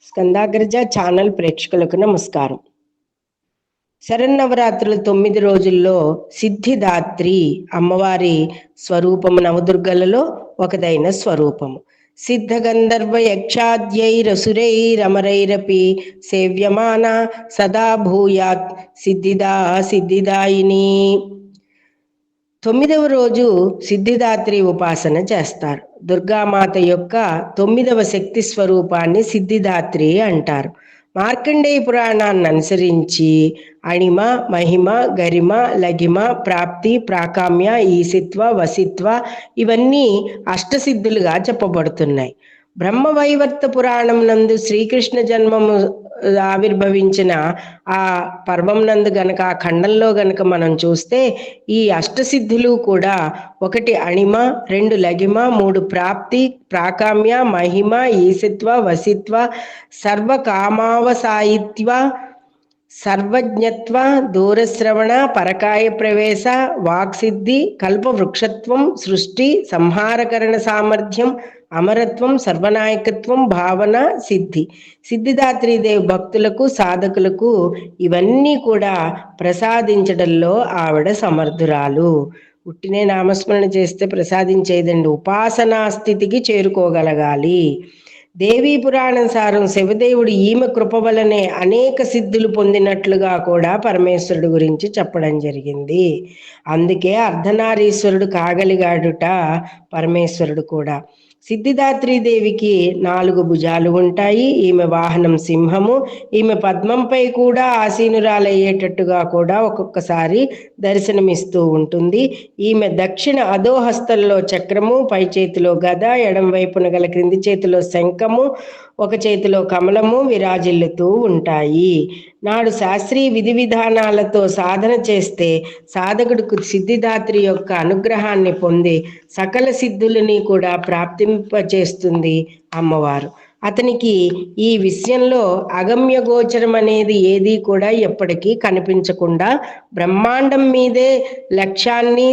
స్కందాగ్రజ channel ప్రేక్షకులకు నమస్కారం. శరన్నవరాత్రులు 9 రోజుల్లో సిద్ధిదాత్రి అమ్మవారి స్వరూపము నవదుర్గలలో ఒకదైన స్వరూపము. సిద్ధ గంధర్వ యక్షాద్యైరసురైరమరైరపి సేవ్యమాన సదా భూయాత్ సిద్ధిదాయిని. 9వ రోజు సిద్ధిదాత్రి ఉపాసన చేస్తారు. దుర్గామాత యొక్క 9వ శక్తి స్వరూపాన్ని సిద్ధిదాత్రి అంటారు. మార్కండేయ పురాణాన్ని అనుసరించి అణిమ, మహిమ, గరిమ, లఘిమ, ప్రాప్తి, ప్రాకామ్య, ఈసిత్వ, వసిత్వ ఇవన్నీ అష్టసిద్ధులుగా చెప్పబడుతున్నాయి. బ్రహ్మవైవర్త పురాణం నందు శ్రీకృష్ణ జన్మము ఆవిర్భవించిన ఆ పర్వం నందు గనక ఆ ఖండంలో గనక మనం చూస్తే ఈ అష్టసిద్ధులు కూడా 1 అణిమ, 2 లఘిమ, 3 ప్రాప్తి, ప్రాకామ్య, మహిమ, ఈసిత్వ, వసిత్వ, సర్వకామావసాయిత్వ, సర్వజ్ఞత్వ, దూరశ్రవణ, పరకాయ ప్రవేశ, వాక్సిద్ధి, కల్పవృక్షత్వం, సృష్టి సంహారకరణ సామర్థ్యం, అమరత్వం, సర్వనాయకత్వం, భావన, సిద్ధి. సిద్ధిదాత్రీదేవి భక్తులకు సాధకులకు ఇవన్నీ కూడా ప్రసాదించడంలో ఆవిడ సమర్థురాలు. ఉట్టినే నామస్మరణ చేస్తే ప్రసాదించేదండి, ఉపాసనా స్థితికి చేరుకోగలగాలి. దేవీ పురాణం సారం శివదేవుడు ఈమె కృప వలనే అనేక సిద్ధులు పొందినట్లుగా కూడా పరమేశ్వరుడు గురించి చెప్పడం జరిగింది. అందుకే అర్ధనారీశ్వరుడు కాగలిగాడుట పరమేశ్వరుడు కూడా. సిద్ధిదాత్రీదేవికి 4 భుజాలు ఉంటాయి. ఈమె వాహనం సింహము. ఈమె పద్మంపై కూడా ఆసీనురాలయ్యేటట్టుగా కూడా ఒక్కొక్కసారి దర్శనమిస్తూ ఉంటుంది. ఈమె దక్షిణ అధోహస్తంలో చక్రము, పై చేతిలో గద, ఎడం వైపున గల క్రింది చేతిలో శంఖము, ఒక చేతిలో కమలము విరాజిల్లుతూ ఉంటాయి. నాడు శాస్త్రీయ విధి విధానాలతో సాధన చేస్తే సాధకుడికి సిద్ధిదాత్రి యొక్క అనుగ్రహాన్ని పొంది సకల సిద్ధులని కూడా ప్రాప్తింపచేస్తుంది అమ్మవారు. అతనికి ఈ విషయంలో అగమ్య గోచరం అనేది ఏది కూడా ఎప్పటికీ కనిపించకుండా బ్రహ్మాండం మీదే లక్ష్యాన్ని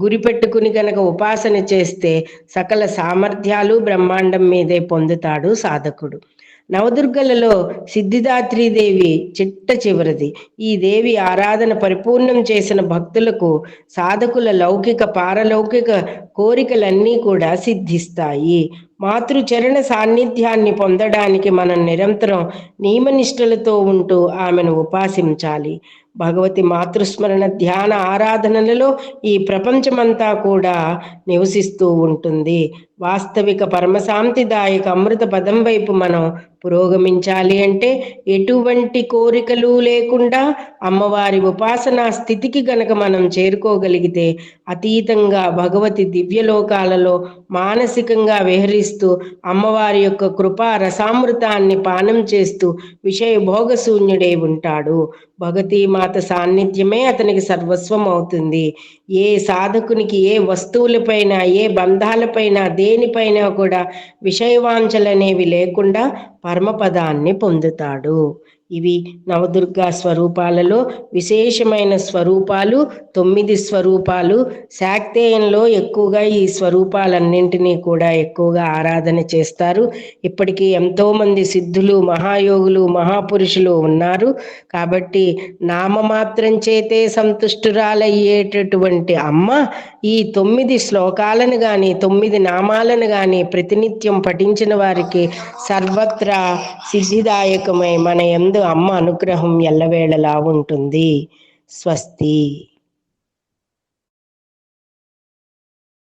గురిపెట్టుకుని గనక ఉపాసన చేస్తే సకల సామర్థ్యాలు బ్రహ్మాండం మీదే పొందుతాడు సాధకుడు. నవదుర్గలలో సిద్ధిదాత్రీదేవి చిట్ట చివరిది. ఈ దేవి ఆరాధన పరిపూర్ణం చేసిన భక్తులకు సాధకుల లౌకిక పారలౌకిక కోరికలన్నీ కూడా సిద్ధిస్తాయి. మాతృచరణ సాన్నిధ్యాన్ని పొందడానికి మనం నిరంతరం నియమనిష్టలతో ఉంటూ ఆమెను ఉపాసించాలి. భగవతి మాతృస్మరణ ధ్యాన ఆరాధనలలో ఈ ప్రపంచమంతా కూడా నివసిస్తూ ఉంటుంది. వాస్తవిక పరమశాంతిదాయక అమృత పదం వైపు మనం పురోగమించాలి అంటే ఎటువంటి కోరికలు లేకుండా అమ్మవారి ఉపాసనా స్థితికి గనక మనం చేరుకోగలిగితే అతీతంగా భగవతి దివ్యలోకాలలో మానసికంగా విహరిస్తూ అమ్మవారి యొక్క కృపా రసామృతాన్ని పానం చేస్తూ విషయ భోగశూన్యుడై ఉంటాడు. భగవతీమాత సాన్నిధ్యమే అతనికి సర్వస్వం అవుతుంది. ఏ సాధకునికి ఏ వస్తువులపైన ఏ బంధాలపైన దేనిపైన కూడా విషయవాంఛలనేవి లేకుండా పరమపదాన్ని పొందుతాడు. ఇవి నవదుర్గా స్వరూపాలలో విశేషమైన స్వరూపాలు. 9 స్వరూపాలు. శాక్తేయంలో ఎక్కువగా ఈ స్వరూపాలన్నింటినీ కూడా ఎక్కువగా ఆరాధన చేస్తారు. ఇప్పటికీ ఎంతోమంది సిద్ధులు, మహాయోగులు, మహాపురుషులు ఉన్నారు. కాబట్టి నామమాత్రం చేతే సంతుష్టురాలయ్యేటటువంటి అమ్మ ఈ 9 శ్లోకాలను కానీ 9 నామాలను కానీ ప్రతినిత్యం పఠించిన వారికి సర్వత్రా సిద్ధిదాయకమై మన యందు అమ్మ అనుగ్రహం ఎల్లవేళలా ఉంటుంది. స్వస్తి.